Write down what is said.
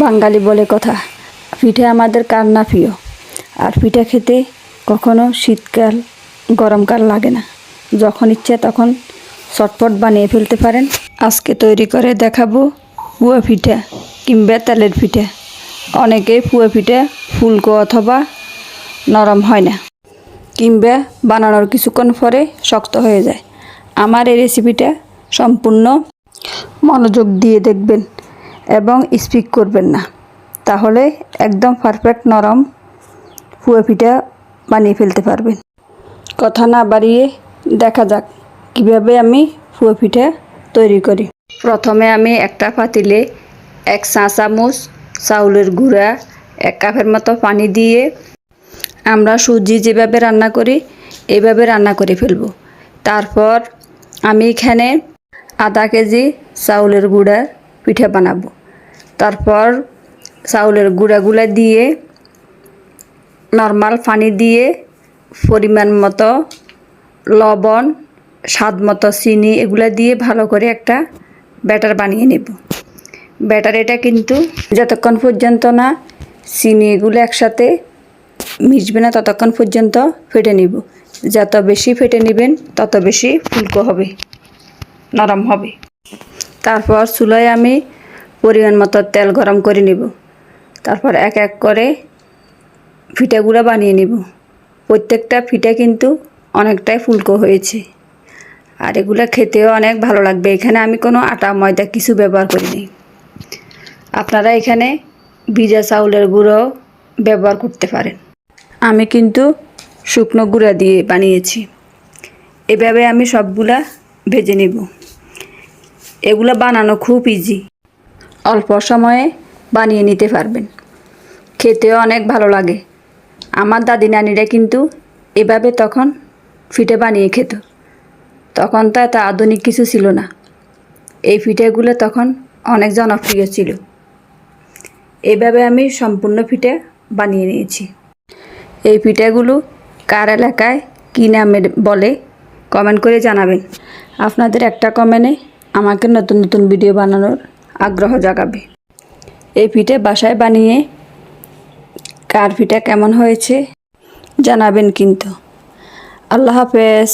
বাঙালি বলে কথা, পিঠে আমাদের কার না প্রিয়। আর পিঠা খেতে কখনো শীতকাল গরমকাল লাগে না, যখন ইচ্ছে তখন চটপট বানিয়ে ফেলতে পারেন। আজকে তৈরি করে দেখাবো পুয়া পিঠা কিংবা তেলের পিঠা। অনেকেই পুয়া পিঠা ফুলকো অথবা নরম হয় না, কিংবা বানানোর কিছুক্ষণ পরে শক্ত হয়ে যায়। আমার এই রেসিপিটা সম্পূর্ণ মনোযোগ দিয়ে দেখবেন এবং স্কিপ করবেন না, তাহলে একদম পারফেক্ট নরম পুয়া পিঠা বানিয়ে ফেলতে পারবেন। কথা না বাড়িয়ে দেখা যাক কিভাবে আমি পুয়া পিঠা তৈরি করি। প্রথমে আমি একটা পাতিলে 1 চা চামচ চাউলের গুঁড়া, 1 কাপের মতো পানি দিয়ে আমরা সুজি যেভাবে রান্না করি এভাবে রান্না করে ফেলব। তারপর আমি এখানে আধা কেজি চাউলের গুঁড়া পিঠা বানাবো। তারপর চাউলের গুঁড়াগুলা দিয়ে নর্মাল পানি দিয়ে পরিমাণ মতো লবণ, স্বাদ মতো চিনি এগুলা দিয়ে ভালো করে একটা ব্যাটার বানিয়ে নেব। ব্যাটার এটা কিন্তু যতক্ষণ পর্যন্ত না চিনি এগুলো একসাথে মিশবে না ততক্ষণ পর্যন্ত ফেটে নিব। যত বেশি ফেটে নেবেন তত বেশি ফুলকো হবে, নরম হবে। তারপর চুলায় আমি পরিমাণ মতো তেল গরম করে নেব। তারপর এক এক করে পিঠাগুলো বানিয়ে নেব। প্রত্যেকটা পিঠা কিন্তু অনেকটাই ফুলকো হয়েছে, আর এগুলো খেতেও অনেক ভালো লাগবে। এখানে আমি কোনো আটা ময়দা কিছু ব্যবহার করিনি। আপনারা এখানে ভিজা চাউলের গুঁড়ো ব্যবহার করতে পারেন। আমি কিন্তু শুকনো গুঁড়া দিয়ে বানিয়েছি। এভাবে আমি সবগুলা ভেজে নেব। এগুলো বানানো খুব ইজি, অল্প সময়ে বানিয়ে নিতে পারবেন। খেতেও অনেক ভালো লাগে। আমার দাদি নানিরা কিন্তু এভাবে তখন পিঠে বানিয়ে খেত। তখন তো এত আধুনিক কিছু ছিল না। এই পিঠেগুলো তখন অনেক জনপ্রিয় ছিল। এইভাবে আমি সম্পূর্ণ পিঠে বানিয়ে নিয়েছি। এই পিঠাগুলো কার এলাকায় কী নামে বলে কমেন্ট করে জানাবেন। আপনাদের একটা কমেন্টে আমাকে নতুন নতুন ভিডিও বানানোর আগ্রহ জাগাবে। এই পিঠে বাসায় বানিয়ে কার পিঠা কেমন হয়েছে জানাবেন কিন্তু। আল্লাহ হাফেজ।